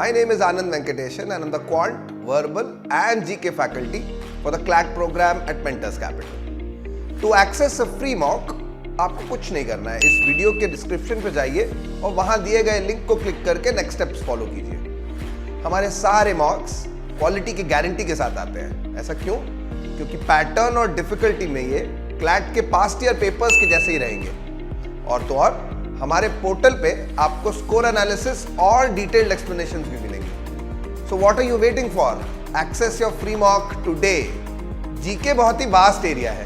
My name is Anand Venkateshan and I'm the Quant, Verbal and GK faculty for the CLAT program at Mentors Capital. To access a free mock, आपको कुछ नहीं करना है, इस video के description पे जाइए और वहां दिए गए लिंक को क्लिक करके नेक्स्ट स्टेप्स फॉलो कीजिए। हमारे सारे मॉक्स क्वालिटी की गारंटी के साथ आते हैं। ऐसा क्यों? क्योंकि पैटर्न और डिफिकल्टी में ये क्लैट के पास्ट ईयर पेपर्स के जैसे ही रहेंगे। और तो और हमारे पोर्टल पे आपको स्कोर एनालिसिस और डिटेल्ड एक्सप्लेनेशंस भी मिलेंगे। So what are you waiting for? Access your free mock today. GK बहुत ही वास्ट एरिया है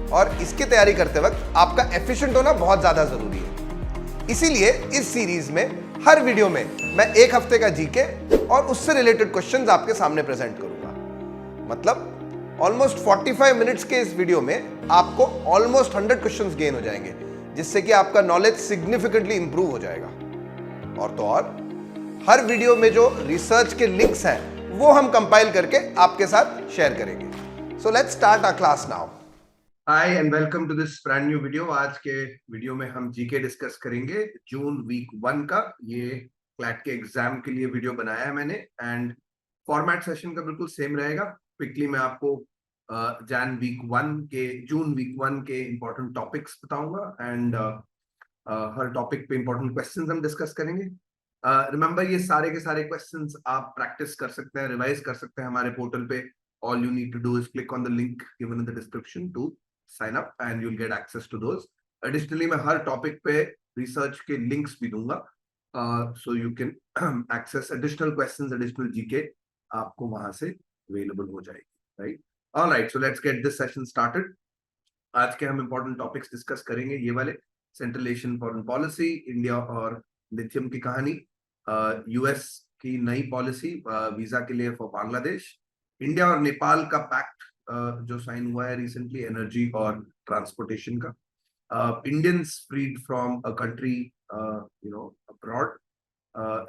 और इसकी तैयारी करते वक्त आपका एफिशिएंट होना बहुत ज्यादा जरूरी है। इसीलिए इस सीरीज में हर वीडियो में मैं एक हफ्ते का जीके और उससे रिलेटेड क्वेश्चंस आपके सामने प्रेजेंट करूंगा। मतलब ऑलमोस्ट 45 मिनट्स के इस वीडियो में आपको ऑलमोस्ट 100 क्वेश्चंस गेन हो जाएंगे, जिससे कि आपका नॉलेज सिग्निफिकेंटली इंप्रूव हो जाएगा। और तो और हर वीडियो में जो रिसर्च के लिंक्स हैं वो हम कंपाइल करके आपके साथ शेयर करेंगे। So let's start our class now. Hi and welcome to this brand new video. आज के वीडियो में हम जीके डिस्कस करेंगे जून वीक 1 का। ये क्लैट के एग्जाम के लिए वीडियो बनाया है मैंने एंड फॉर्मेट सेशन का बिल्कुल सेम रहेगा। क्विकली मैं आपको जून वीक 1 के इंपॉर्टेंट टॉपिक्स बताऊंगा एंड हर टॉपिक पे इंपॉर्टेंट क्वेश्चंस हम डिस्कस करेंगे। रिमेंबर, ये सारे के सारे क्वेश्चंस आप प्रैक्टिस कर सकते हैं, रिवाइज कर सकते हैं हमारे पोर्टल पे। All you need to do is click on the link given in the description to sign up and you'll get access to those. Additionally, मैं हर टॉपिक पे रिसर्च के लिंक्स भी दूंगा, so you can access additional questions, additional GK आपको वहां से available हो जाएगी, right? All right, so let's get this session started. आज के हम इंपॉर्टेंट टॉपिक्स डिस्कस करेंगे ये वाले। Central Asian foreign policy, India और लिथियम की कहानी, यूएस की नई पॉलिसी वीजा के लिए फॉर बांग्लादेश, इंडिया और नेपाल का पैक्ट जो साइन हुआ है रिसेंटली एनर्जी और ट्रांसपोर्टेशन का, Indians freed from a country abroad,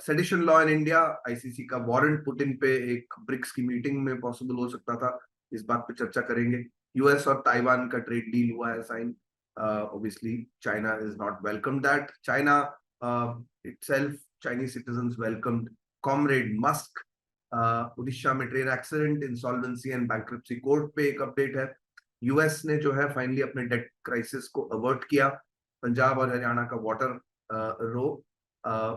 sedition law in India, ICC का वारंट पुतिन पे एक ब्रिक्स की मीटिंग में पॉसिबल हो सकता था, इस बात पे चर्चा करेंगे। यूएस और ताइवान का ट्रेड डील हुआ है sign, obviously China is not welcomed that. China itself, Chinese citizens welcomed Comrade Musk. Odisha में train accident, insolvency and bankruptcy court पे एक अपडेट है। यूएस ने जो है फाइनली अपने डेट क्राइसिस को अवर्ट किया। पंजाब और हरियाणा का वाटर रो,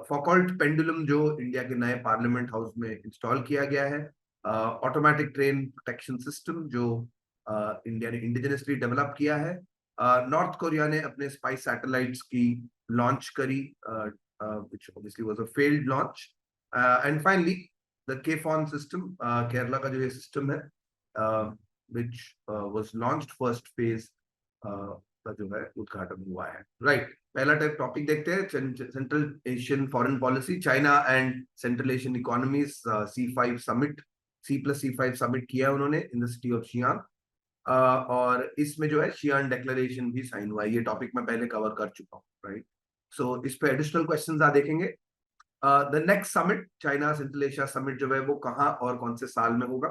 फॉकल्ट पेंडुलम जो इंडिया के नए पार्लियामेंट हाउस में इंस्टॉल किया गया है, ऑटोमेटिक ट्रेन प्रोटेक्शन सिस्टम जो इंडिया ने इंडिजिनसली डेवलप किया है, नॉर्थ कोरिया ने अपने स्पाइस सैटेलाइट्स की लॉन्च करी, which obviously was a failed launch, and finally the K-FON system, Kerala का जो ये सिस्टम है, which was launched first phase का जो है उद्घाटन हुआ है, राइट। पहला टाइप टॉपिक देखते हैं, central Asian foreign policy, China and central Asian economies C5 summit, C+C5 summit किया है उन्होंने इन द सिटी ऑफ शियान, और इसमें जो है शियान डिक्लेरेशन भी साइन हुआ है। ये टॉपिक मैं पहले कवर कर चुका हूँ, राइट। सो इस पे एडिशनल क्वेश्चंस आ देखेंगे। The next summit, China central Asia summit जो है वो कहाँ और कौन से साल में होगा?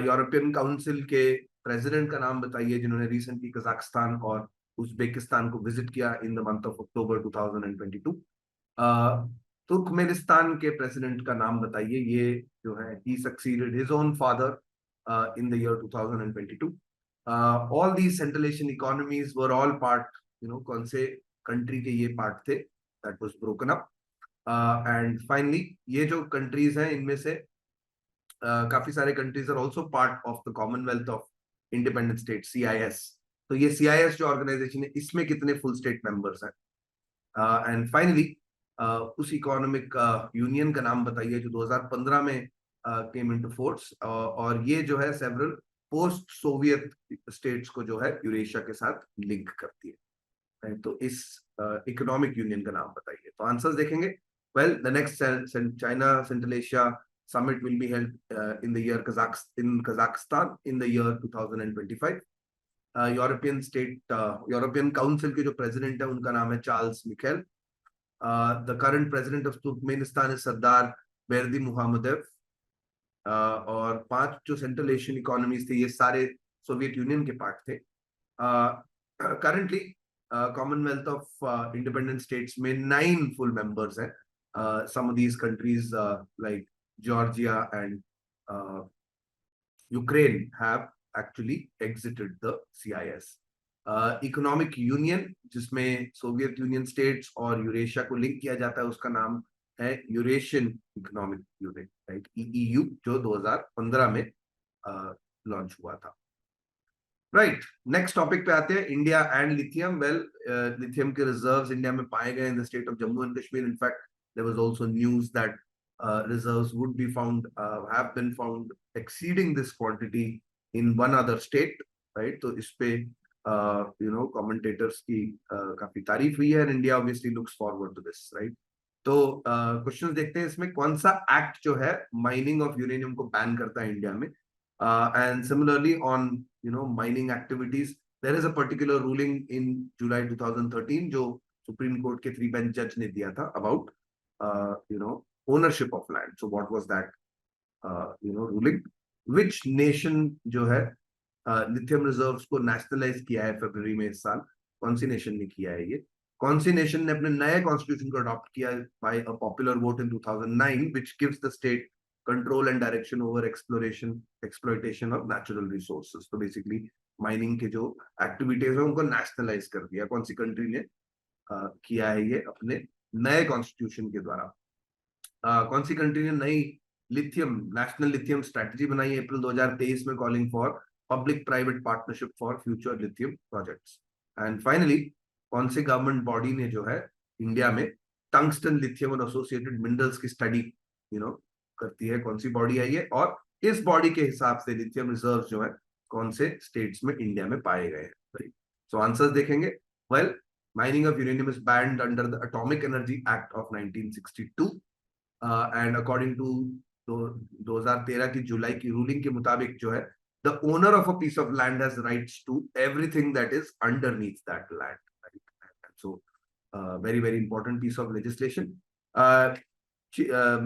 यूरोपियन काउंसिल के प्रेसिडेंट का नाम बताइए जिन्होंने रिसेंटली कजाकिस्तान और उज्बेकिस्तान को विजिट किया in the month of October 2022। Turkmenistan के प्रेसिडेंट का नाम बताइए, ये जो है ही succeeded his own father in the year 2022. All these Central Asian economies were all part, कौन से कंट्री के ये पार्ट थे, that was broken up. And finally, ये जो कंट्रीज हैं इनमें से काफी सारे countries are also part of the Commonwealth of Independent State, CIS। तो ये CIS जो ऑर्गेनाइजेशन है इसमें कितने फुल स्टेट मेंबर्स हैं? एंड फाइनली उस इकोनॉमिक यूनियन का नाम बताइए जो 2015 में came into force, और ये जो है सेवरल पोस्ट सोवियत स्टेट्स को जो है यूरेशिया के साथ लिंक करती है, तो इस इकोनॉमिक यूनियन का नाम बताइए। तो आंसर्स देखेंगे। Well, the next China central Asia summit will be held in the year Kazakhstan in the year 2025। European council के जो प्रेसिडेंट है उनका नाम है Charles Michel. The current president of Turkmenistan is Serdar Berdimuhamedov. और 5 जो central Asian economies थे ये सारे सोवियत यूनियन के पार्ट थे। Currently Commonwealth of independent states में 9 फुल मेंबर्स हैं, some of these countries like Georgia and Ukraine have actually exited the CIS. Economic union जिसमें सोवियत यूनियन स्टेट्स और Eurasia को लिंक किया जाता है, उसका नाम है यूरेशियन इकोनॉमिक यूनियन, राइट, ईईयू, जो 2015 में लॉन्च हुआ था। राइट, नेक्स्ट टॉपिक पे आते हैं, India and lithium. Well, lithium के रिजर्व्स इंडिया में पाए गए in the state of Jammu and Kashmir. In fact there was also news that reserves would be found, have been found exceeding this quantity in one other state, right? तो इस पे commentators की काफी तारीफ हुई है, and India obviously looks forward to this, right? तो questions देखते हैं इसमें, कौन सा एक्ट जो है माइनिंग ऑफ यूरेनियम को बैन करता है इंडिया में, and similarly on mining activities there is a particular ruling in July 2013 जो सुप्रीम कोर्ट के 3 बेंच जज ने दिया था about ownership of land. So what was that ruling? Which nation जो है लिथियम रिजर्व्स को नेशनलाइज किया है फरवरी में इस साल? कौन सी नेशन ने किया है ये? कौन सी नेशन ने अपने नए कॉन्स्टिट्यूशन को अडॉप्ट किया by a popular vote in 2009 which gives the state control and direction over exploitation of natural resources? तो बेसिकली माइनिंग के जो एक्टिविटीज है उनको नेशनलाइज कर दिया। कौन सी कंट्री ने किया है ये अपने नए कॉन्स्टिट्यूशन के द्वारा? कौन सी कंट्री ने नई लिथियम नेशनल लिथियम स्ट्रेटजी बनाई है अप्रैल 2023 में, calling for public private partnership for future lithium projects? And finally, कौन से गवर्नमेंट बॉडी ने जो है इंडिया में टंगस्टन, लिथियम और एसोसिएटेड मिनरल्स की स्टडी करती है? कौन सी बॉडी है ये? और इस बॉडी के हिसाब से लिथियम रिजर्व जो है कौन से स्टेट्स में इंडिया में पाए गए हैं? सो आंसर्स देखेंगे। Well, mining of uranium is banned under the atomic energy act of 1962 and according to 2013 की जुलाई की रूलिंग के मुताबिक जो है the owner of a piece of land has rights to everything that is underneath that land, right? So very very important piece of legislation.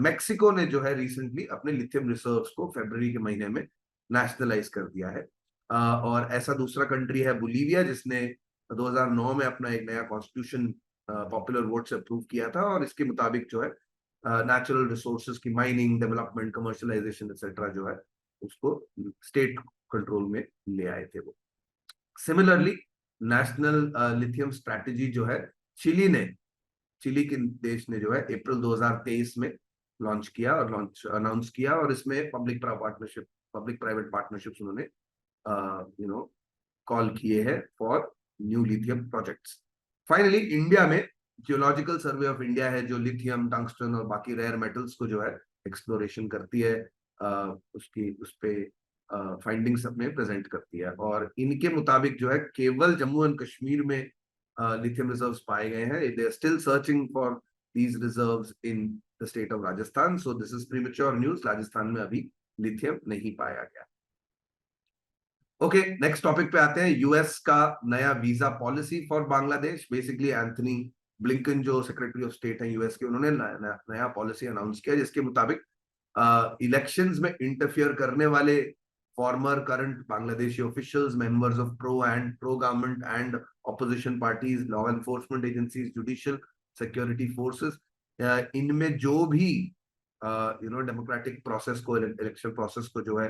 Mexico ने जो है रिसेंटली अपने लिथियम रिजर्व्स को फरवरी के महीने में नेशनलाइज कर दिया है, और ऐसा दूसरा कंट्री है बोलीविया जिसने 2009 में अपना एक नया कॉन्स्टिट्यूशन पॉपुलर वोट से अप्रूव किया था, और इसके मुताबिक जो है नेचुरल रिसोर्सेज की माइनिंग, डेवलपमेंट, कमर्शियलाइजेशन एक्सेट्रा जो है उसको स्टेट कंट्रोल में ले आए थे वो। सिमिलरली, नेशनल लिथियम स्ट्रैटेजी जो है चिली के देश ने जो है अप्रैल 2023 में लॉन्च किया और अनाउंस किया, और इसमें पब्लिक प्राइवेट पार्टनरशिप्स उन्होंने कॉल किए हैं for new lithium projects. Finally, India में जियोलॉजिकल सर्वे ऑफ इंडिया है जो लिथियम, टंगस्टन और बाकी रेयर मेटल्स को जो है एक्सप्लोरेशन करती है, उस पे फाइंडिंग्स अपने प्रेजेंट करती है, और इनके मुताबिक जो है केवल जम्मू एंड कश्मीर में लिथियम रिजर्व्स पाए गए हैं। They are still searching for these reserves in the state of Rajasthan, so this is premature news. Rajasthan में अभी लिथियम नहीं पाया गया। ओके, नेक्स्ट टॉपिक पे आते हैं, यूएस का नया visa policy for Bangladesh. Basically Anthony Blinken जो सेक्रेटरी ऑफ स्टेट है यूएस के, उन्होंने नया पॉलिसी अनाउंस किया जिसके मुताबिक इलेक्शंस में इंटरफियर करने वाले farmer current Bangladeshi officials, members of pro government and opposition parties, law enforcement agencies, judicial, security forces, इनमें जो भी डेमोक्रेटिक प्रोसेस को, इलेक्शन प्रोसेस को जो है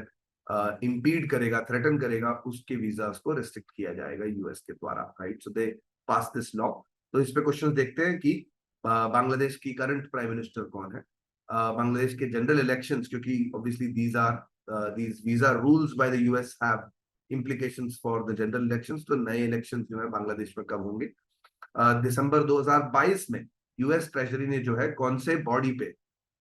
इम्पीड करेगा, थ्रेटन करेगा, उसके वीजास को रिस्ट्रिक्ट किया जाएगा यूएस के द्वारा, right? So they pass this law. तो इस पे क्वेश्चन देखते हैं कि बांग्लादेश की करंट प्राइम मिनिस्टर कौन है? बांग्लादेश के जनरल इलेक्शंस, क्योंकि obviously these visa rules by the US have implications for the general elections, तो नए इलेक्शंस जो है बांग्लादेश में कब होंगे? दिसंबर 2022 में यूएस ट्रेजरी ने जो है कौन से बॉडी पे,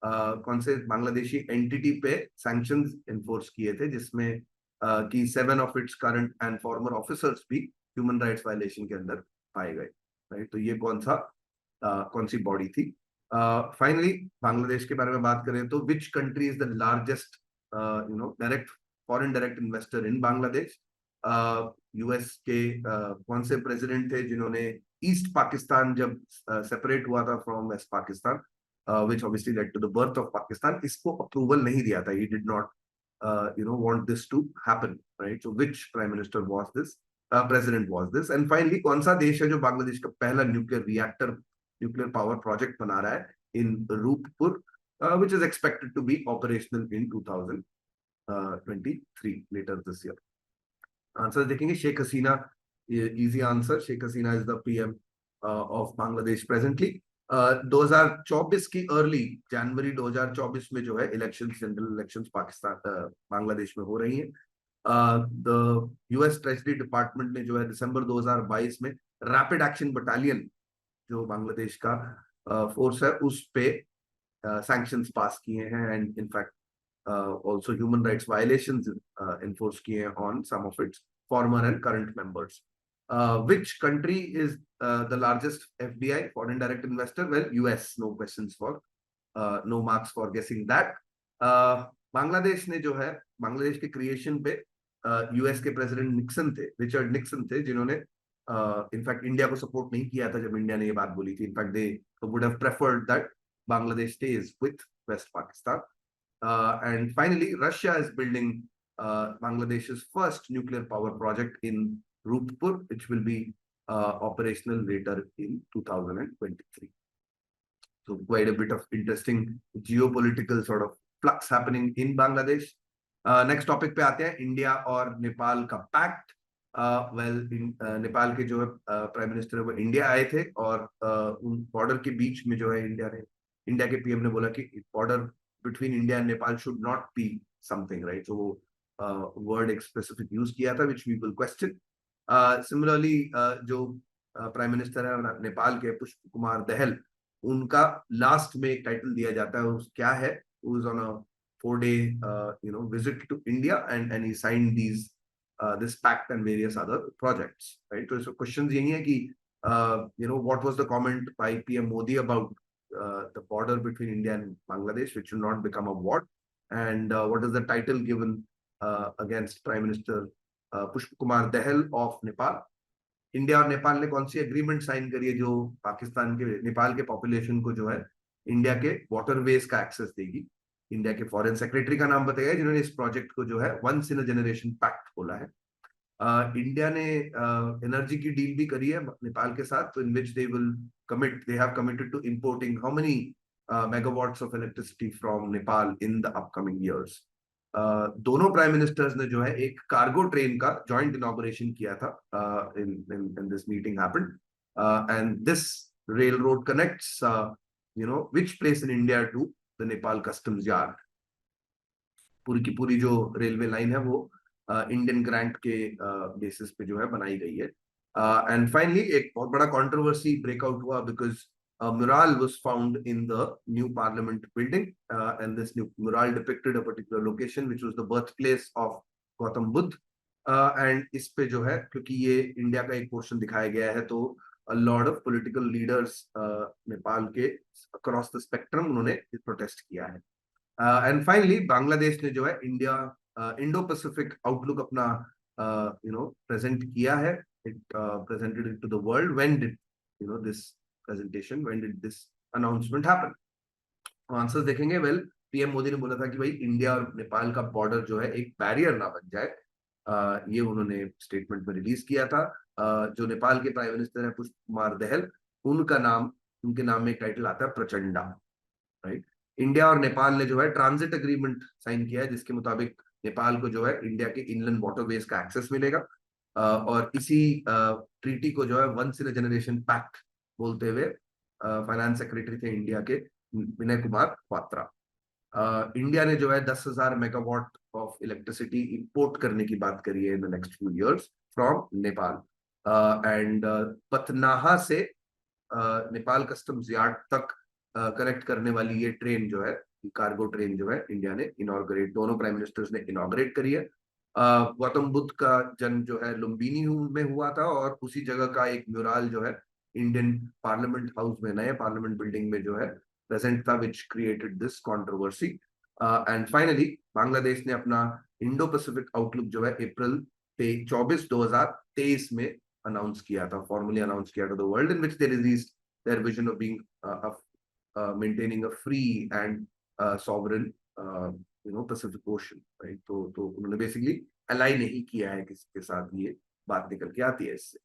कौन से बांग्लादेशी एंटिटी पे सैंक्शंस एनफोर्स किए थे, जिसमें कि 7 of its current and farmer officers भी ह्यूमन राइट्स वायलेशन के अंदर पाए गए, राइट? तो ये कौन सी बॉडी थी? फाइनली, बांग्लादेश के बारे में बात करें तो which country is the largest direct foreign direct investor in Bangladesh? US के कौन से प्रेसिडेंट थे जिन्होंने ईस्ट पाकिस्तान जब सेपरेट हुआ था from west Pakistan, which obviously led to the birth of Pakistan, इसको अप्रूवल नहीं दिया था, he did not want this to happen, right? So which prime minister was this, president was this? And finally, कौन सा देश है जो बांग्लादेश का पहला न्यूक्लियर पावर प्रोजेक्ट बना रहा है? in Rupur, which is expected to be operational in 2023, later this year. Answer देखेंगे. Sheikh Hasina, easy answer. Sheikh Hasina is the PM of Bangladesh presently. 2024 की अर्ली जनवरी 2024 में जो है elections, general elections Pakistan Bangladesh में हो रही हैं. द यूएस ट्रेजरी डिपार्टमेंट ने जो है दिसंबर 2022 में रैपिड एक्शन बटालियन, जो बांग्लादेश का फोर्स है, उस पे सैंक्शंस पास किए हैं, and in fact also human rights violations enforced kiye on some of its former and current members. Which country is the largest FDI, foreign direct investor? Well, US. No questions for, no marks for guessing that. Bangladesh ने जो है, बांग्लादेश के creation पे US के president Nixon थे, Richard Nixon थे, जिन्होंने in fact India को सपोर्ट नहीं किया था जब इंडिया ने ये बात बोली थी. In fact they would have preferred that Bangladesh stays with west Pakistan. And finally, Russia is building Bangladesh's first nuclear power project in Rupur, which will be operational later in 2023. So quite a bit of interesting geopolitical sort of flux happening in Bangladesh. Next topic पे आते हैं, India और नेपाल का pact. Nepal के जो है prime minister वो India आए थे, और उन बॉर्डर के बीच में जो है इंडिया के पीएम ने बोला कि border between India and Nepal should not be something, right? So word एक specific use किया था, which we will question. Similarly, जो प्राइम मिनिस्टर है नेपाल के, पुष्प कुमार दहल, उनका लास्ट में एक टाइटल दिया जाता है, उस क्या है, who is on a 4-day visit to India, and he signed this pact and various other projects, right? So questions यही है कि what was the comment by PM Modi about the border between India and Bangladesh, which will not become a war, and what is the title given against Prime Minister Pushp Kumar Dahal of Nepal. India और नेपाल ने कौन सी agreement sign करी है जो पाकिस्तान के, नेपाल के population को जो है इंडिया के वाटरवेज का एक्सेस देगी? इंडिया के फॉरेन सेक्रेटरी का नाम बताया, जिन्होंने इस प्रोजेक्ट को जो है once in a generation pact बोला है. इंडिया ने एनर्जी की डील भी करी है नेपाल के साथ, इन विच they have committed to importing how many megawatts of electricity from Nepal in the upcoming years. दोनों प्राइम मिनिस्टर्स ने जो है एक कार्गो ट्रेन का जॉइंट इनॉग्रेशन किया था. in this meeting happened, and this railroad connects which place in India to the Nepal customs yard. पूरी की पूरी जो रेलवे लाइन है वो इंडियन ग्रांट के बेसिस पे जो है बनाई गई है. एंड फाइनली एक बहुत बड़ा कंट्रोवर्सी ब्रेकआउट हुआ because mural was found in the new parliament building, and this new mural depicted a particular location which was the birthplace of Gautam Buddha, and इस पे जो है, क्योंकि ये इंडिया का एक पोर्शन दिखाया गया है, तो a lot of political leaders Nepal के across the spectrum उन्होंने प्रोटेस्ट किया है. एंड फाइनली बांग्लादेश ने जो है इंडो पैसिफिक आउटलुक अपना प्रेजेंट किया है. It presented it to the world. When did this presentation, when did this announcement happen? Answers देखेंगे. वेल, पीएम मोदी ने बोला था कि भाई इंडिया और नेपाल का बॉर्डर जो है एक बैरियर ना बन जाए. ये उन्होंने स्टेटमेंट में रिलीज किया था. जो नेपाल के प्राइम मिनिस्टर है पुष्प कुमार दहल, उनके नाम में एक टाइटल आता है प्रचंडा, राइट? इंडिया और नेपाल ने जो है ट्रांजिट एग्रीमेंट साइन किया है, जिसके मुताबिक नेपाल को जो है इंडिया के इनलैंड वाटरवेज का एक्सेस मिलेगा. और इसी ट्रीटी को जो है once in a generation pact बोलते हुए फाइनेंस सेक्रेटरी थे इंडिया के विनय कुमार पात्रा. इंडिया ने जो है 10,000 मेगावाट ऑफ इलेक्ट्रिसिटी इंपोर्ट करने की बात करी है in the next few years from Nepal. And पतनाहा से नेपाल कस्टम्स यार्ड तक कनेक्ट करने वाली ये ट्रेन जो है, कार्गो ट्रेन जो है, इंडिया ने इनॉग्रेट, दोनों प्राइम मिनिस्टर्स ने इनॉग्रेट करी है. गौतम बुद्ध का जन्म जो है लुम्बिनी में हुआ था, और उसी जगह का एक म्यूरल जो है इंडियन पार्लियामेंट हाउस में, नए पार्लियामेंट बिल्डिंग में जो है प्रेजेंट था, which created this controversy. And finally Bangladesh ने अपना इंडो पैसिफिक आउटलुक जो है अप्रैल 24 2023 में अनाउंस किया था, फॉर्मली अनाउंस किया to the world, in which they released their vision of being maintaining a free and sovereign Pacific Ocean, right? तो उन्होंने बेसिकली अलाइ नहीं किया है किसी के साथ, ये बात निकल के आती है इससे.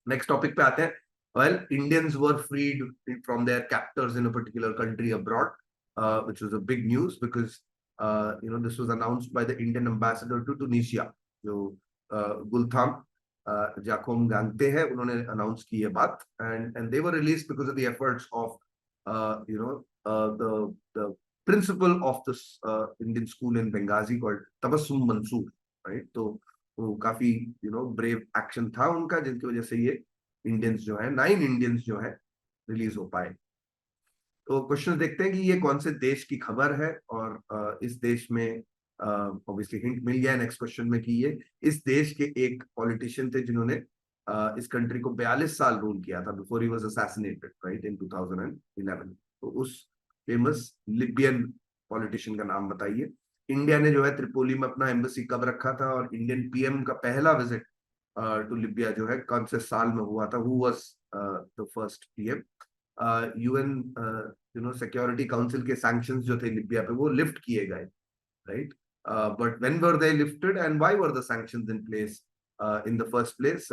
नेक्स्ट टॉपिक पे आते हैं. Well, Indians were freed from their captors in a particular country abroad, which was a big news because this was announced by the Indian ambassador to Tunisia, जो गुलथाम जाकोम गांगते हैं, उन्होंने अनाउंस की ये बात, and they were released because of the efforts of the principal of this Indian school in Benghazi called Tabassum Mansoor, right? तो वो काफी brave action था उनका, जिनकी वजह से ये इंडियंस जो है 9 इंडियंस जो है रिलीज हो पाए। तो क्वेश्चन देखते हैं कि ये कौन से देश की खबर है, और इस देश में ऑब्वियसली हिंट मिल गया नेक्स्ट क्वेश्चन में कि ये इस देश के एक पॉलिटिशियन थे जिन्होंने इस कंट्री को 42 साल रूल किया था before he was assassinated, right, in 2011। तो उस फेमस लिबियन पॉलिटिशियन का नाम बताइए। इंडिया ने जो है त्रिपोली में अपना एम्बेसी कब रखा था, और इंडियन पीएम का पहला विजिट टू लिबिया जो है कौन से साल में हुआ था, who was the first PM. UN security council के सैंक्शंस जो थे लिबिया पे वो लिफ्ट किए गए, right, but when were they lifted and why were the sanctions in place in the first place?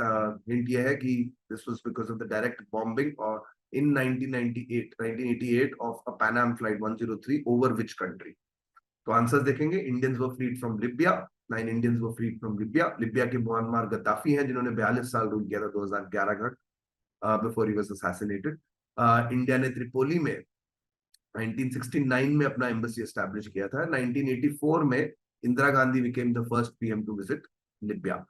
Hint ये है कि this was because of the direct bombing or in 1988 of a Pan Am flight 103 over which country? तो answers देखेंगे। Indians were freed from Libya, 9 Indians were freed from Libya. Libya के Muammar Gaddafi हैं जिन्होंने 42 साल rule किया था 2011 तक, before he was assassinated. India ने त्रिपोली में 1969 में अपना एम्बेसी एस्टैब्लिश किया था। 1984 में Indira Gandhi became the first PM to visit Libya.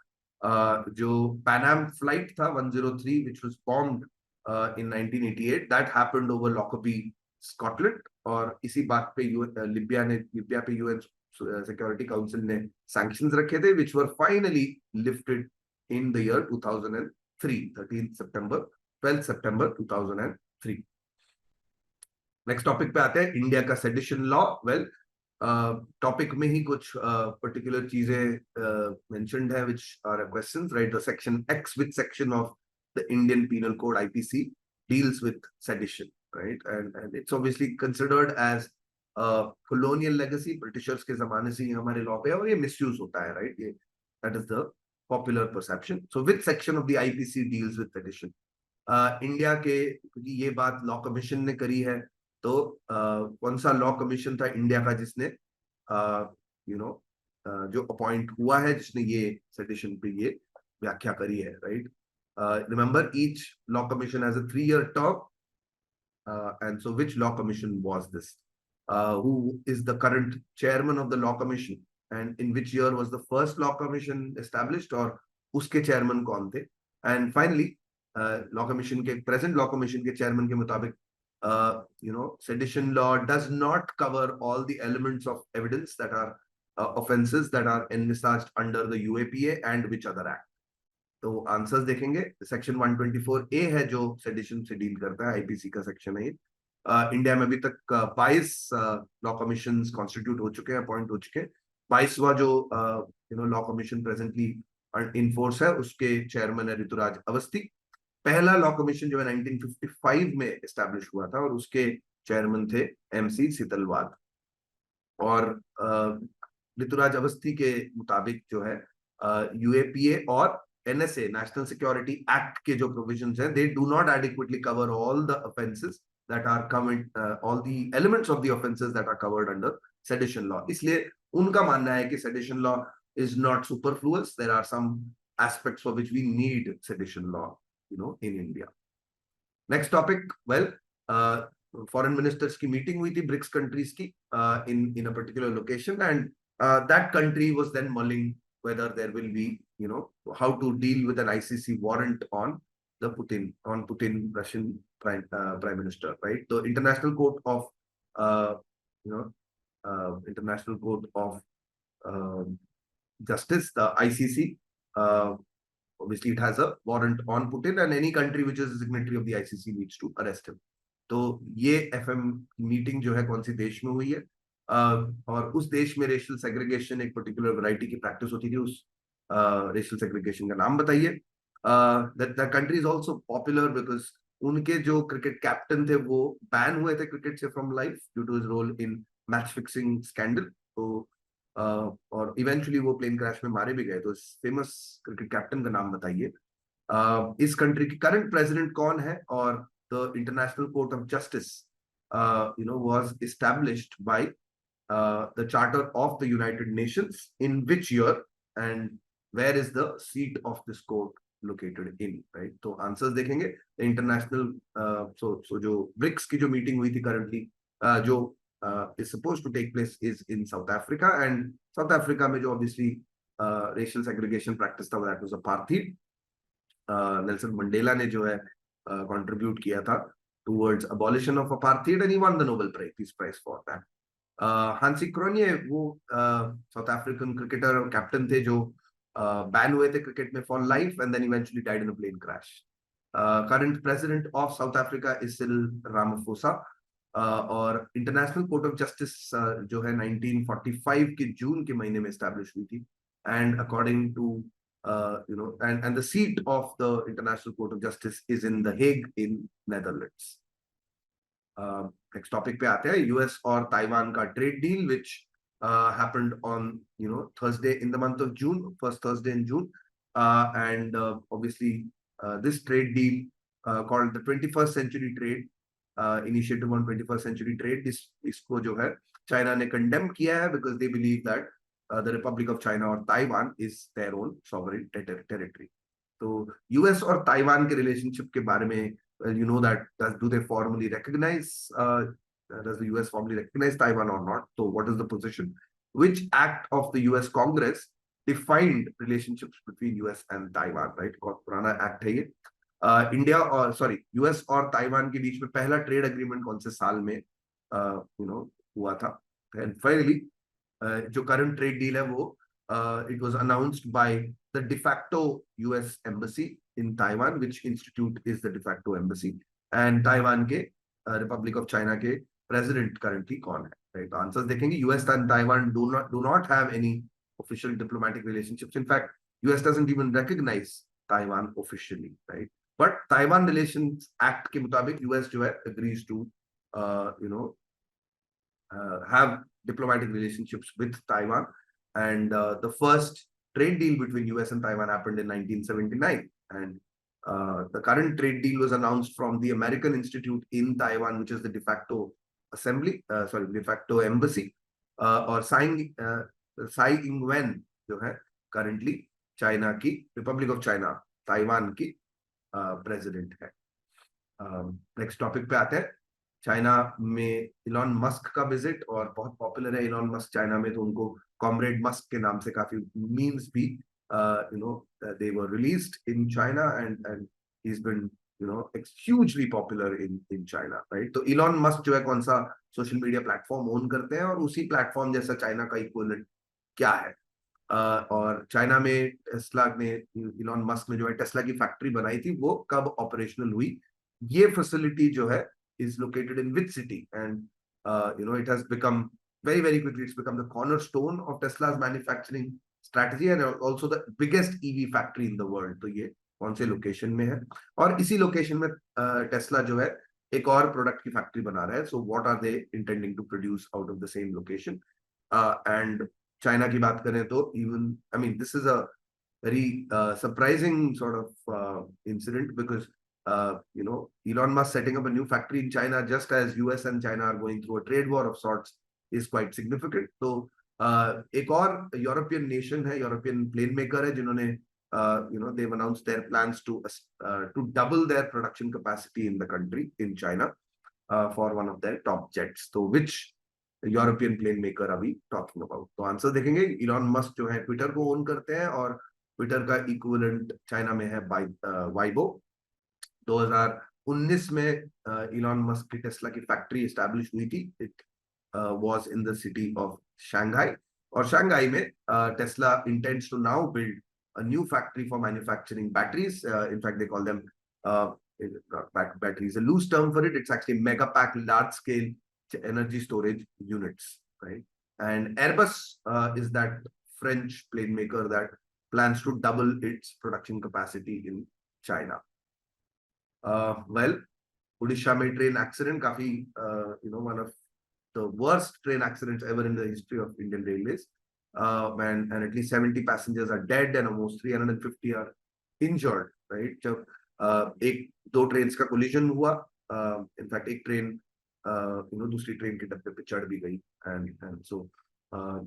जो पैन एम फ्लाइट था 103 which was bombed in 1988, that happened over Lockerbie, Scotland, और इसी बात पे लिबिया पे यूएन सिक्योरिटी काउंसिल ने सैंक्शंस रखे थे which were finally lifted in the year 2003, 13 September 12 September 2003। Next topic पे आते हैं, इंडिया का सेडिशन लॉ। वेल, टॉपिक में ही कुछ पर्टिकुलर चीजें मेंशन्ड है which are questions, right? The section X, which section of the Indian Penal Code IPC deals with sedition, right? And it's obviously considered as colonial legacy, Britishers के जमाने से ही हमारे law पे है और ये मिसयूज होता है, right? ये that is the popular perception. So which section of the IPC deals with sedition? India के, क्योंकि ये बात लॉ कमीशन ने करी है, तो कौन सा लॉ कमीशन था इंडिया का जिसने जो अपॉइंट हुआ है, जिसने ये सेडिशन पे ये व्याख्या करी है, right? Remember each law commission has a 3-year term, and so which law commission was this? Who is the current chairman of the law commission, and in which year was the first law commission established, और उसके chairman कौन थे? And finally, law commission के present law commission के chairman के मुताबिक sedition law does not cover all the elements of evidence that are offenses that are envisaged under the UAPA and which other act. तो answers देखेंगे। Section 124A है जो sedition से deal करता है, आईपीसी का सेक्शन है ये। इंडिया में अभी तक 22 लॉ कमीशन कॉन्स्टिट्यूट हो चुके हैं, अपॉइंट हो चुके हैं। 22वां जो law commission presently in force है, उसके चेयरमैन है ऋतुराज अवस्थी। पहला लॉ कमीशन जो है 1955 में एस्टैब्लिश हुआ था और उसके चेयरमैन थे एमसी सीतलवाद। और ऋतुराज अवस्थी के मुताबिक जो है यूएपीए और एनएसए, नेशनल सिक्योरिटी एक्ट के जो प्रोविजंस हैं, they do not adequately cover all the offences that are covered, all the elements of the offences that are covered under sedition law. इसलिए उनका मानना है कि sedition law is not superfluous, there are some aspects for which we need sedition law in India. Next topic, well, foreign ministers की meeting हुई थी BRICS countries की in a particular location, and that country was then mulling whether there will be, how to deal with an ICC warrant on Putin, Russian prime minister, right? The International Court of International Court of Justice, the ICC, obviously it has a warrant on Putin, and any country which is a signatory of the ICC needs to arrest him. तो ये FM meeting जो है कौन सी देश में हुई है, और उस देश में रेशियल सेग्रीगेशन, एक पर्टिकुलर वैरायटी की प्रैक्टिस होती थी, उस रेशियल सेग्रीगेशन का नाम बताइए। The country is also popular because उनके जो क्रिकेट कैप्टन थे वो बैन हुए थे क्रिकेट से from life due to his role in match fixing scandal. तो और इवेंचुअली वो प्लेन क्रैश में मारे भी गए। तो इस फेमस क्रिकेट कैप्टन का नाम बताइए। इस कंट्री की करंट प्रेसिडेंट कौन है, और the international Court of justice was established bye the Charter of the United Nations, in which year, and where is the seat of this court located in, right? तो answers देखेंगे. International जो BRICS की जो meeting हुई थी currently, जो is supposed to take place is in South Africa, and South Africa में जो obviously racial segregation practice था, that was apartheid. Nelson Mandela ने जो है कंट्रीब्यूट किया था towards abolition of apartheid, and he won the Nobel Peace Prize for that. Hansie Cronje वो South African cricketer और कैप्टन थे जो बैन हुए थे क्रिकेट में for life, and then eventually died in a plane crash. Current president of South Africa is Cyril Ramaphosa. और International Court of Justice जो है 1945 के जून के महीने में एस्टैब्लिश हुई थी, and according to and the seat of the International Court of Justice is in The Hague in Netherlands. Next topic पे आते हैं. यूएस और ताइवान का trade deal which happened on Thursday in the month of June, first Thursday in June, and obviously this trade deal called the 21st Century Trade Initiative on 21st Century Trade, इसको जो है China ने condemn किया है because they believe that the Republic of China or Taiwan is their own sovereign territory. तो US और Taiwan के relationship के बारे में, you know that do they formally recognize does the US formally recognize Taiwan or not? So what is the position? Which act of the US Congress defined relationships between US and Taiwan, right? बहुत पुराना act है ये. India और US और Taiwan के बीच में पहला trade agreement कौन से साल में हुआ था? एंड फाइनली जो करंट ट्रेड डील है वो it was announced by the de facto US embassy in Taiwan, which institute is the de facto embassy, and Taiwan के Republic of China के president currently कौन है, right? आंसर्स देखेंगे. US and Taiwan do not have any official diplomatic relationships. In fact, US doesn't even recognize Taiwan officially, right? But Taiwan Relations Act के मुताबिक US जो है agrees to have diplomatic relationships with Taiwan, and the first trade deal between US and Taiwan happened in 1979, and the current trade deal was announced from the American Institute in Taiwan, which is the de facto de facto embassy, और Tsai Ing-wen जो है currently China की Republic of China Taiwan की president है. Next topic पे आते हैं. China में इलॉन मस्क का विजिट, और बहुत पॉपुलर है इलॉन मस्क चाइना में, तो उनको कॉमरेड मस्क के नाम से काफी मीम्स भी they were released in China, and he's been hugely popular in China, right? तो इलॉन मस्क जो है कौन सा सोशल मीडिया प्लेटफॉर्म ओन करते हैं, और उसी प्लेटफॉर्म जैसा चाइना का इक्विवेलेंट क्या है? और चाइना में टेस्ला ने, इलॉन मस्क ने जो है टेस्ला की फैक्ट्री बनाई थी, वो कब ऑपरेशनल हुई? ये फैसिलिटी जो है is located in which city? And it has become very quickly, it's become the cornerstone of Tesla's manufacturing strategy, and also the biggest EV factory in the world. तो ये कौन से लोकेशन में है? और इसी लोकेशन में टेस्ला जो है एक और प्रोडक्ट की फैक्ट्री बना रहा है. So what are they intending to produce out of the same location? And China की बात करें तो even this is a very surprising sort of incident, because Elon Musk setting up a new factory in China just as US and China are going through a trade war of sorts is quite significant. तो एक और European nation है, European plane maker है, जिन्होंने they've announced their plans to double their production capacity in the country in China for one of their top jets. तो which European plane maker are we talking about? तो answer देखेंगे. Elon Musk जो है Twitter को own करते हैं, और Twitter का इक्विवेलेंट चाइना में है वाइबो. 2019 में इलॉन मस्क की टेस्ला की फैक्ट्री एस्टैब्लिश हुई थी. It was in the city of Shanghai, और शंघाई में Tesla intends to now build a new factory for manufacturing batteries. In fact, they call them batteries, a loose term for it. It's actually mega pack, large scale energy storage units, right? And Airbus is that French plane maker that plans to double its production capacity in China. Well, Odisha में train accident, काफी one of the worst train accidents ever in the history of Indian Railways. And at least 70 passengers are dead, and almost 350 are injured, right? जब एक दो trains का collision हुआ, in fact एक train दूसरी train के डब्बे पे चढ़ भी गई, and so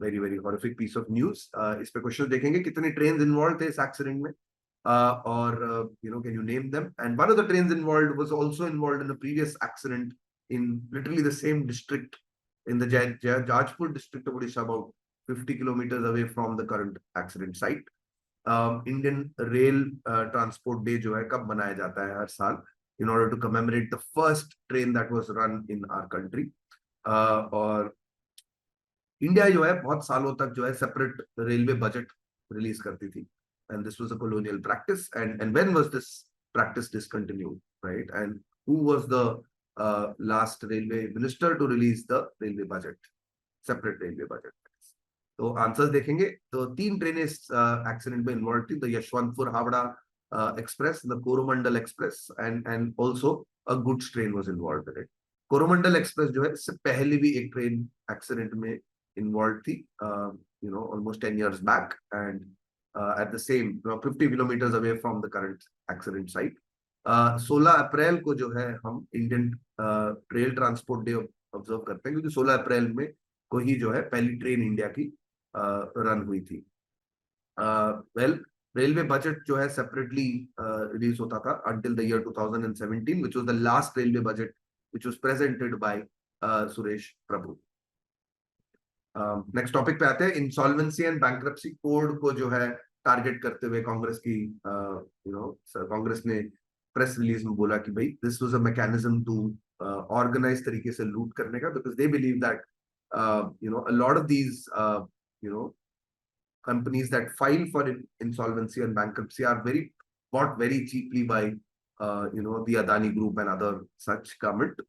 very very horrific piece of news. इस पे क्वेश्चन देखेंगे कितने ट्रेन इन्वॉल्व थे इस एक्सीडेंट में, or can you name them? And one of the trains involved was also involved in a previous accident in literally the same district, in the Jajpur district of Odisha, about 50 kilometers away from the current accident site. Indian Rail Transport Day जो है कब मनाया जाता है हर साल, in order to commemorate the first train that was run in our country. और India जो है बहुत सालों तक जो है सेपरेट रेलवे बजट रिलीज करती थी, and this was a colonial practice. And when was this practice discontinued, right? And who was the last railway minister to release the railway budget, separate railway budget? तो answers देखेंगे. तो तीन ट्रेनें इस accident में involve थी, the Yeshwantpur Howrah express, the Coromandel express, and also a goods train was involved in it. Coromandel express जो है इससे पहले भी एक ट्रेन एक्सीडेंट में इन्वॉल्व थी, almost 10 years back, and at the same 50 kilometers away from the current accident site. 16 अप्रैल को जो है हम Indian rail transport day observe करते हैं, क्योंकि 16 अप्रैल में को ही जो है पहली ट्रेन इंडिया की रन हुई थी. वेल, रेलवे बजट जो है सेपरेटली रिलीज होता था until the year 2017, which was the last railway budget which was presented by Suresh Prabhu. Next topic पे आते हैं. इंसॉल्वेंसी एंड बैंक्रप्सी कोड को जो है टारगेट करते हुए कांग्रेस की कांग्रेस ने प्रेस रिलीज में बोला कि भाई this was a mechanism to organise तरीके से लूट करने का, because they believe that a lot of these companies that file for insolvency and bankruptcy are bought very cheaply by the Adani group and other such government,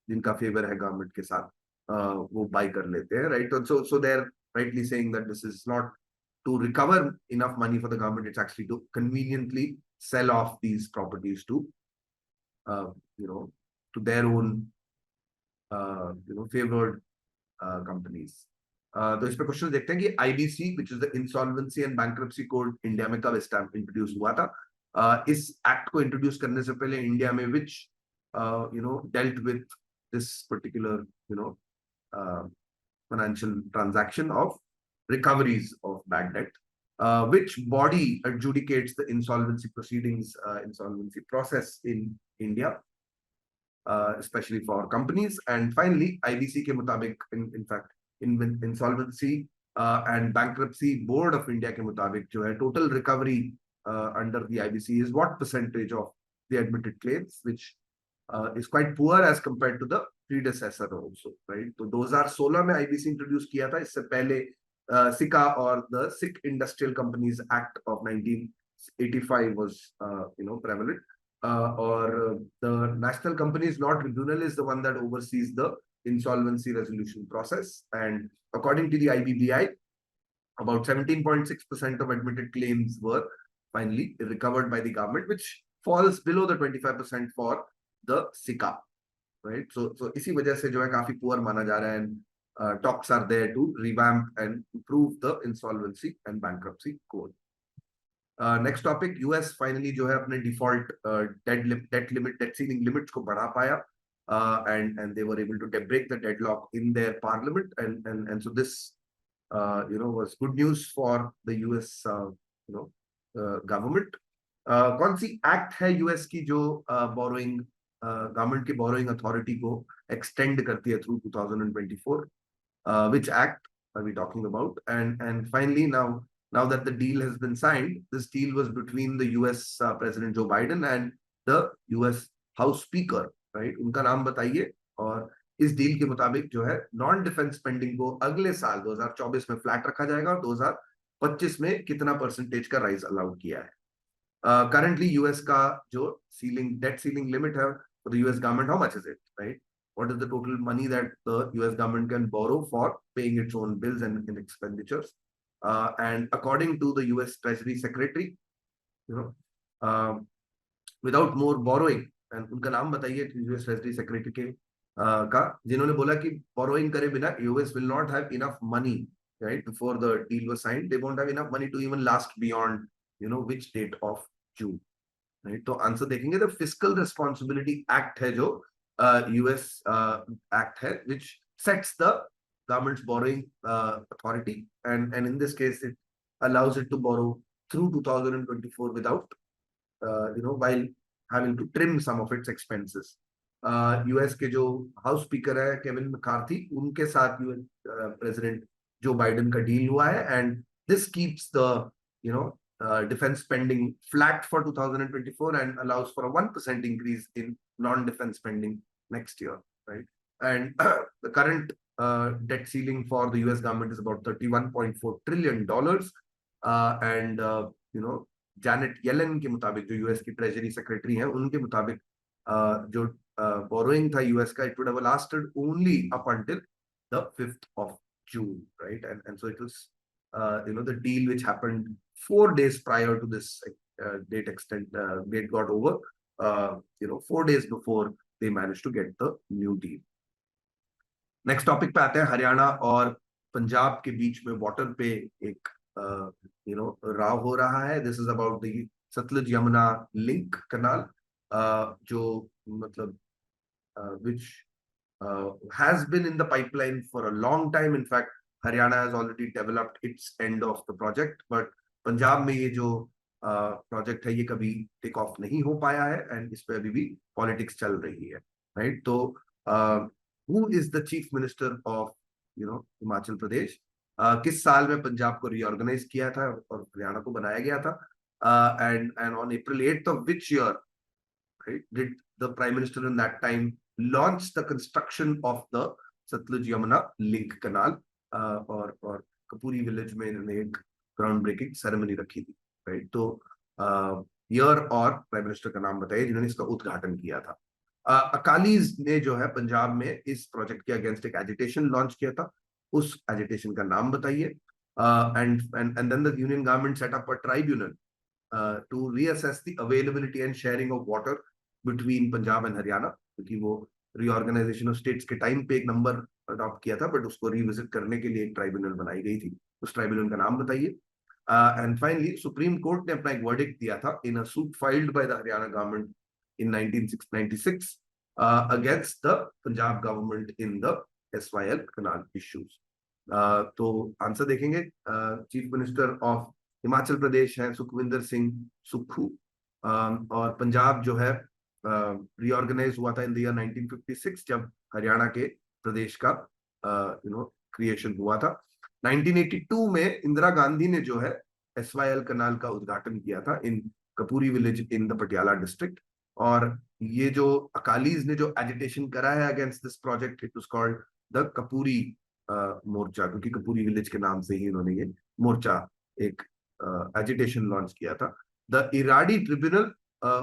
जिनका favour है government के साथ, वो बाय कर लेते हैं, right? So they're rightly saying that this is not to recover enough money for the government, it's actually to conveniently sell off these properties to to their own favored companies. तो इस पे question देखते हैं कि IBC, which is the insolvency and bankruptcy code, India में कब introduce हुआ था. इस एक्ट को इंट्रोड्यूस करने से पहले इंडिया में which dealt with this particular financial transaction of recoveries of bad debt, which body adjudicates the insolvency proceedings, insolvency process in India, especially for companies. And finally, IBC के मुताबिक, in fact, insolvency and bankruptcy board of India के मुताबिक जो है total recovery under the IBC is what percentage of the admitted claims, which is quite poor as compared to the predecessor also, right? तो 2016 में IBC introduce किया था. इससे पहले सिका और the sick industrial companies act of 1985 was prevalent, or the national companies law tribunal is the one that oversees the insolvency resolution process. And according to the IBBI, about 17.6% of admitted claims were finally recovered by the government, which falls below the 25% for the SICA, right? So इसी वजह से जो है काफी poor माना जा रहा है, and talks are there to revamp and improve the insolvency and bankruptcy code. Next topic, US finally जो है अपने डिफॉल्ट डेट सीलिंग लिमिट्स को बढ़ा पाया, and they were able to break the deadlock in their parliament, and so this was good news for the US government. कौन C act है US की जो बोरोइंग गवर्नमेंट की बोरोइंग अथॉरिटी को extend करती है through 2024? which act are we talking about? And finally, now that the deal has been signed, this deal was between the US President Joe Biden and the US House Speaker, right? उनका नाम बताइए. और इस deal के मुताबिक जो है non defence spending को अगले साल 2024 में फ्लैट रखा जाएगा, और 2025 में कितना परसेंटेज का राइज अलाउड किया है. करंटली यूएस का जो डेट सीलिंग लिमिट है for the US government, how much is it, right? What is the total money that the US government can borrow for paying its own bills and expenditures? And according to the US Treasury Secretary, without more borrowing, and उनका नाम बताइए US Treasury Secretary के का, जिन्होंने बोला कि borrowing करे बिना US will not have enough money, right? Before the deal was signed, they won't have enough money to even last beyond which date of June, right. तो आंसर देखेंगे तो फिस्कल रिस्पॉन्सिबिलिटी एक्ट है जो US act है which sets the government's borrowing authority, and in this case it allows it to borrow through 2024 without while having to trim some of its expenses. US के जो house speaker है Kevin McCarthy, उनके साथ US president Joe Biden का deal हुआ है, and this keeps the defense spending flat for 2024 and allows for a 1% increase in non-defense spending next year, right? And the current debt ceiling for the US government is about $31.4 trillion. And Janet Yellen के मुताबिक, जो US की treasury secretary हैं, उनके मुताबिक जो borrowing था US का, it would have lasted only up until the 5th of June, right? And so it was the deal which happened 4 days prior to this date got over, 4 days before they managed to get the new deal. Next topic पे आते हैं। हरियाणा और पंजाब के बीच में water पे एक राव हो रहा है। This is about the Sutlej Yamuna link canal, जो मतलब which has been in the pipeline for a long time. In fact, Haryana has already developed its end of the project, but Punjab में ये जो प्रोजेक्ट है ये कभी टेक ऑफ नहीं हो पाया है, एंड इस पे अभी भी पॉलिटिक्स चल रही है, राइट। तो who is the chief minister of Himachal Pradesh? किस साल में पंजाब को रीऑर्गेनाइज किया था और हरियाणा को बनाया गया था? And on April 8th of which year, right, did the prime minister in that time launch the construction of the Satluj Yamuna link canal? और कपूरी विलेज में इन्होंने एक ग्राउंड ब्रेकिंग सेरेमनी रखी थी, राइट। तो ईयर और प्राइम मिनिस्टर का नाम बताइए जिन्होंने इसका उद्घाटन किया था। अकालीज ने जो है पंजाब में इस प्रोजेक्ट के अगेंस्ट एक एजिटेशन लॉन्च किया था, उस एजिटेशन का नाम बताइए। And then the union government set up a tribunal to reassess the availability and sharing of water between Punjab and Haryana, क्योंकि वो रीऑर्गेनाइजेशन ऑफ स्टेट्स के टाइम पे एक नंबर अडॉप्ट किया था, बट उसको रिविजिट करने के लिए एक ट्राइब्यूनल बनाई गई थी। उस ट्राइब्यूनल का नाम बताइए। एंड फाइनली सुप्रीम कोर्ट ने अपना एक वर्डिक्ट दिया था in a suit filed by the Haryana government in 1996 against the Punjab government in the SYL canal issues. तो आंसर देखेंगे। Chief minister of Himachal Pradesh हैं सुखविंदर सिंह सुक्खू, और पंजाब जो है रीऑर्गेनाइज हुआ था इन द ईयर 1956 जब हरियाणा के प्रदेश का क्रिएशन हुआ था। 1982 में इंदिरा गांधी ने जो है SYL कनाल का उद्घाटन किया था in Kapoori village in the Patiala district, और ये जो अकालीज ने जो एजिटेशन करा है against this project, it was called the Kapoori Morcha, क्योंकि कपूरी विलेज के नाम से ही इन्होंने ये मोर्चा एक एजिटेशन लॉन्च किया था। The Eradi tribunal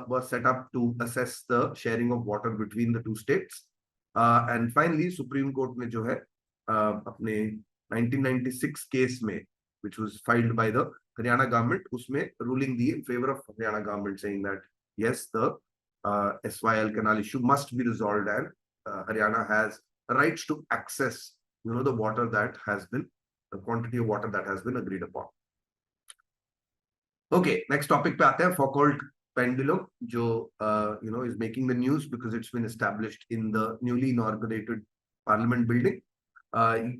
was set up to assess the sharing of water between the two states, and finally Supreme Court ने जो है अपने 1996 केस में which was filed by the Haryana government, उसमें ruling the in favor of Haryana government, saying that yes, the SYL canal issue must be resolved, and Haryana has rights to access the water that has been, the quantity of water that has been agreed upon. Okay, next topic पे आते हैं। Foucault Pendulum, जो is making the news because it's been established in the newly inaugurated Parliament building.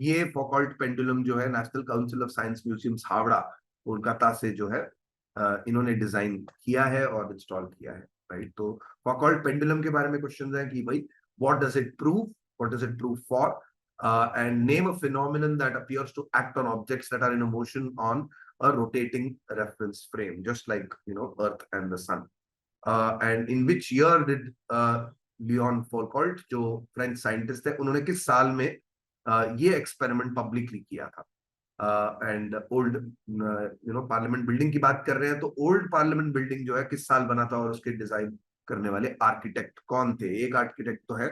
ये Foucault Pendulum जो है national council of science museums Howrah Kolkata से जो है इन्होंने डिजाइन किया है और इंस्टॉल किया है, राइट। तो Foucault Pendulum के बारे में क्वेश्चन है कि भाई what does it prove, what does it prove for, and name a phenomenon that appears to act on objects that are in a motion on a rotating reference frame, just like Earth and the Sun. And in which year did Leon Foucault, जो French scientist है, उन्होंने किस साल में ये experiment publicly किया था? And old parliament building की बात कर रहे हैं, तो ओल्ड पार्लियामेंट बिल्डिंग जो है किस साल बना था और उसके डिजाइन करने वाले आर्किटेक्ट कौन थे? एक आर्किटेक्ट तो है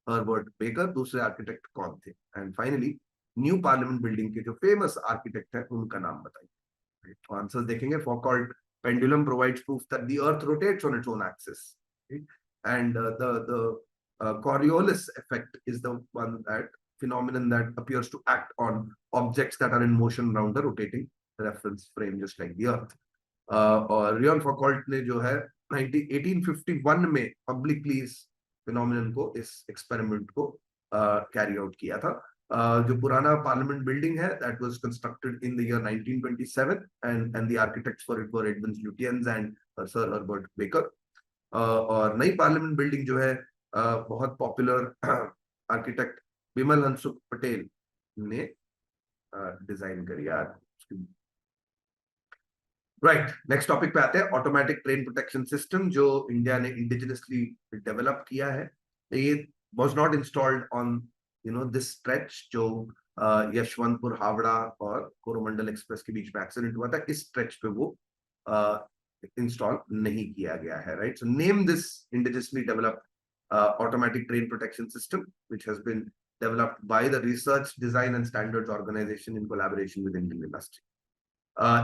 हर्बर्ट बेकर, दूसरे आर्किटेक्ट कौन थे? And finally new parliament building के जो फेमस आर्किटेक्ट है उनका नाम बताइए। तो आंसर देखेंगे। Foucault pendulum provides proof that the earth rotates on its own axis, right? And the Coriolis effect is the one that phenomenon that appears to act on objects that are in motion around the rotating reference frame, just like the earth. और rayon फॉकॉल्ट ने जो है 1851 में publicly इस phenomenon को, इस experiment को carry out किया था. जो पुराना पार्लियामेंट बिल्डिंग है, that was constructed in the year 1927 and the architects for it were Edwin Lutyens and Sir Herbert Baker. और नई पार्लियामेंट बिल्डिंग जो है बहुत पॉपुलर आर्किटेक्ट विमल हंसुक पटेल ने डिजाइन करी यार. राइट, नेक्स्ट टॉपिक पे आते हैं. ऑटोमेटिक ट्रेन प्रोटेक्शन सिस्टम जो इंडिया ने इंडिजिनसली डेवलप किया है. ये was not installed on this stretch जो यशवंतपुर हावड़ा और कोरोमंडल एक्सप्रेस के बीच में एक्सीडेंट हुआ था. इस स्ट्रेच पे वो इंस्टॉल नहीं किया गया है. Right, so name this indigenously developed automatic train protection system which has been developed by the Research Design and Standards Organization in collaboration with Indian industry.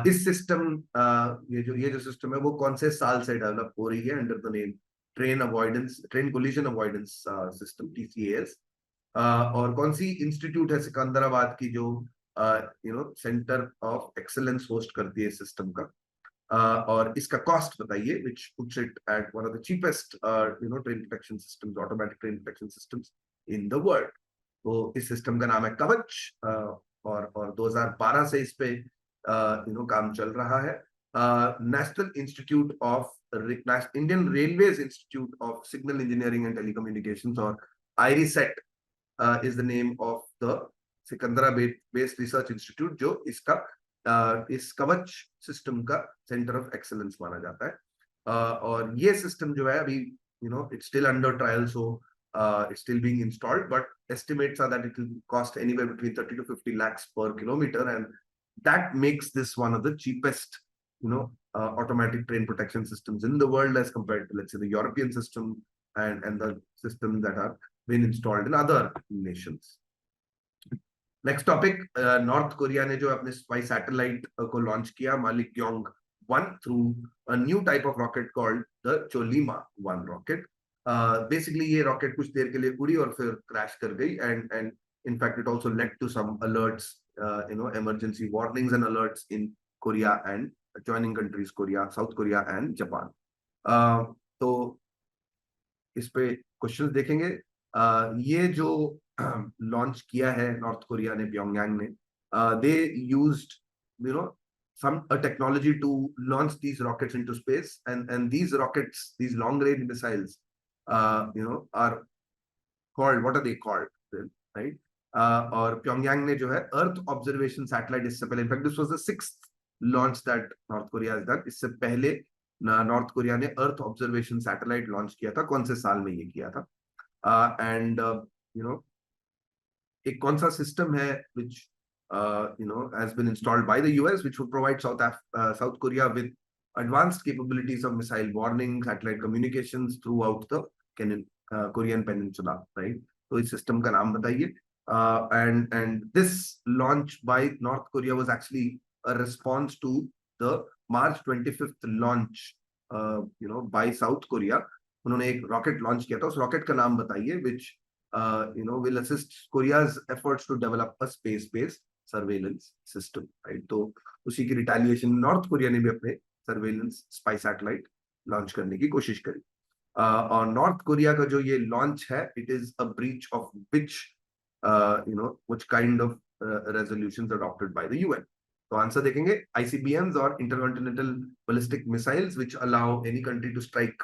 इस सिस्टम ये जो सिस्टम है वो कौन से साल से डेवलप हो रही है under the name train collision avoidance system, TCAS. और कौन सी इंस्टीट्यूट है सिकंदराबाद की जो सेंटर ऑफ एक्सेलेंस होस्ट करती है इस सिस्टम का. और इसका कॉस्ट बताइए, which puts it at one of the cheapest train protection systems, automatic train protection systems in the world. तो इस सिस्टम का नाम है कवच. और 2012 से इस पे काम चल रहा है. National institute of Indian railways institute of signal engineering and telecommunications और IRISET is the name of the Secunderabad based research institute जो इसका इस कवच सिस्टम का सेंटर ऑफ एक्सेलेंस माना जाता है. और ये सिस्टम जो है अभी it's still under trial, so it's still being installed, but estimates are that it will cost anywhere between 30 to 50 lakhs per kilometer, and that makes this one of the cheapest automatic train protection systems in the world as compared to, let's say, the European system and the systems that are been installed in other nations. Next topic, North Korea ने जो अपने spy satellite को launch किया, Malligyong, through a new type of rocket called the Chollima rocket. Basically ये rocket कुछ देर के लिए उड़ी और फिर क्रैश कर गई, and in fact it also led to some alerts, emergency warnings and alerts in Korea and adjoining countries, South Korea and Japan. तो इस पे क्वेश्चंस देखेंगे. ये जो लॉन्च किया है नॉर्थ कोरिया ने, प्योंगयांग ने, they used some technology to launch these rockets into space, and these rockets, these long range missiles, are called, what are they called, right? और प्योंगयांग ने जो है अर्थ ऑब्जर्वेशन सैटेलाइट, इससे पहले, in fact this was the 6th launch that north Korea has done. इससे पहले north Korea ने earth observation satellite launch किया था. कौन से साल में ये किया था? एंड एक कौन सा सिस्टम है which has been installed by the US, which would provide South Korea with advanced capabilities of missile warning, satellite communications throughout the Korean peninsula, right? तो इस सिस्टम का नाम बताइए. And this launch by North Korea was actually a response to the March 25th launch by South Korea. उन्होंने एक rocket launch किया था. उस रॉकेट का नाम बताइए which will assist Korea's efforts to develop a space-based surveillance system, right? तो उसी की रिटेलिएशन नॉर्थ कोरिया ने भी अपने सर्वेलेंस स्पाई सैटेलाइट लॉन्च करने की कोशिश करी. और नॉर्थ कोरिया का जो ये लॉन्च है, it is a breach of which kind of resolutions adopted by the UN. तो आंसर देखेंगे ICBMs और intercontinental ballistic missiles which allow any country to strike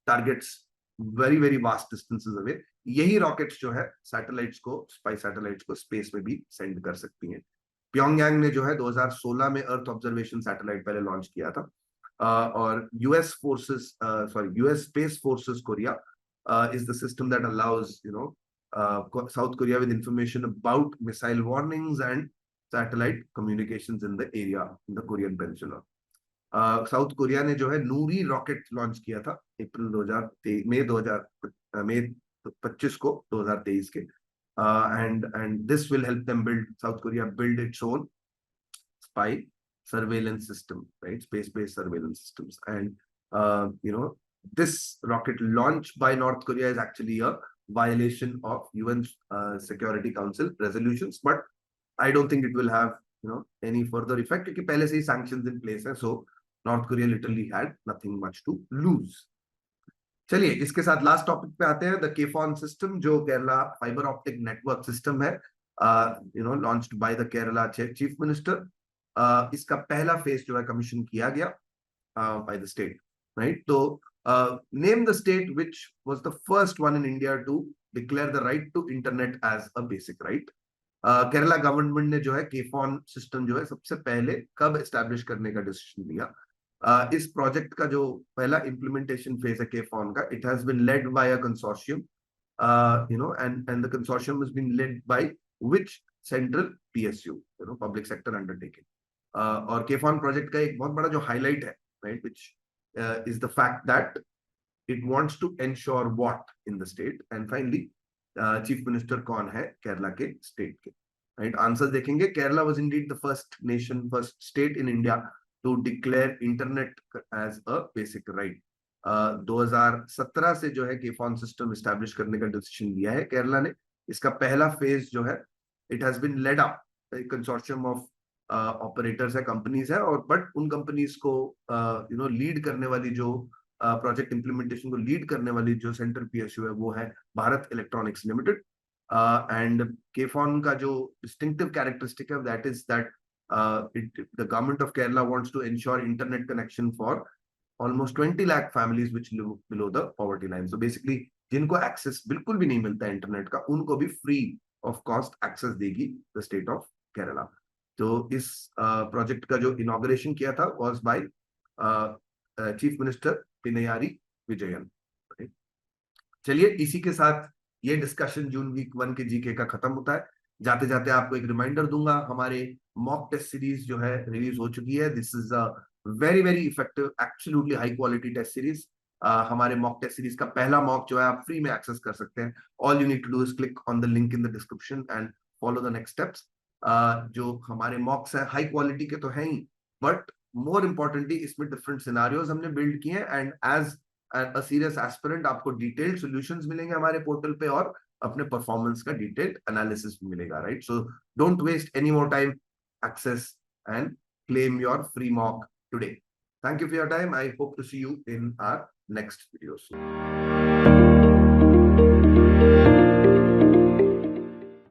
targets very very vast distances away. यही rockets जो है satellites को, spy satellites को space में भी सेंड कर सकती हैं. प्योंगयांग ने जो है 2016 में अर्थ ऑब्जर्वेशन सैटेलाइट पहले लॉन्च किया था. और US space forces Korea is the system that allows South Korea with information about missile warnings and satellite communications in the area, in the Korean Peninsula. South Korea ने जो है नूरी rocket launch किया था मई 25 को 2023 के. and this will help them South Korea build its own spy surveillance system, right? Space-based surveillance systems. And this rocket launch by North Korea is actually a violation of UN Security Council resolutions, but I don't think it will have any further effect because पहले से ही sanctions in place है. So North Korea literally had nothing much to lose. चलिए इसके साथ last topic पे आते हैं, द केफॉन सिस्टम, जो Kerala fibre optic network system है, launched by the Kerala chief minister. इसका पहला फेज जो है कमीशन किया गया बाय द स्टेट, राइट। तो name the state which was the first one in India to declare the right to internet as a basic right. Kerala government ने जो है केफॉन सिस्टम जो है सबसे पहले कब एस्टैब्लिश करने का डिसीजन लिया। इस प्रोजेक्ट का जो पहला इम्प्लीमेंटेशन फेज है केफॉन का, it has been led by a consortium, and the consortium has been led by which central PSU, public sector undertaking. और केफॉन प्रोजेक्ट का एक बहुत बड़ा जो हाईलाइट है, right, which is the fact that it wants to ensure what in the state, and finally chief minister कौन है केरला के स्टेट के, राइट। आंसर देखेंगे, Kerala was indeed the first nation, first state in India to declare internet as a basic right. 2017 से जो है केफॉन system establish करने का डिसीजन लिया है केरला ने। इसका पहला फेज जो है, it has been led up consortium of operators है, कंपनीज है, और बट उन कंपनीज को लीड करने वाली जो प्रोजेक्ट इंप्लीमेंटेशन को लीड करने वाली जो सेंट्रल पीएसयू है वो है Bharat Electronics Limited. And KFON का जो डिस्टिंक्टिव कैरेक्टरिस्टिक है that is that the government of Kerala wants to ensure internet connection for almost 20 lakh families which live below the poverty line. So basically जिनको एक्सेस बिल्कुल भी नहीं मिलता है इंटरनेट का, उनको भी फ्री ऑफ कॉस्ट एक्सेस देगी द स्टेट ऑफ केरला। तो इस प्रोजेक्ट का जो इनॉग्रेशन किया था was by chief minister Pinarayi Vijayan. चलिए इसी के साथ ये डिस्कशन जून वीक 1 के जीके का खत्म होता है। जाते जाते आपको एक रिमाइंडर दूंगा, हमारे मॉक टेस्ट सीरीज जो है रिलीज हो चुकी है। This is a very very effective, absolutely high quality test series. हमारे मॉक टेस्ट सीरीज का पहला मॉक जो है आप फ्री में एक्सेस कर सकते हैं। All you need to do is click on the link in the description and follow the next steps. जो हमारे मॉक्स है हाई क्वालिटी के तो हैं ही, बट मोर इंपॉर्टेंटली इसमें डिफरेंट सिनारियोज हमने बिल्ड किए हैं, and as a serious aspirant आपको डिटेल्ड सॉल्यूशंस मिलेंगे हमारे पोर्टल पे, और अपने परफॉर्मेंस का डिटेल्ड एनालिसिस भी मिलेगा, right. So don't waste any more time, access and claim your free mock today. Thank you for your time. I hope to see you in our next video soon.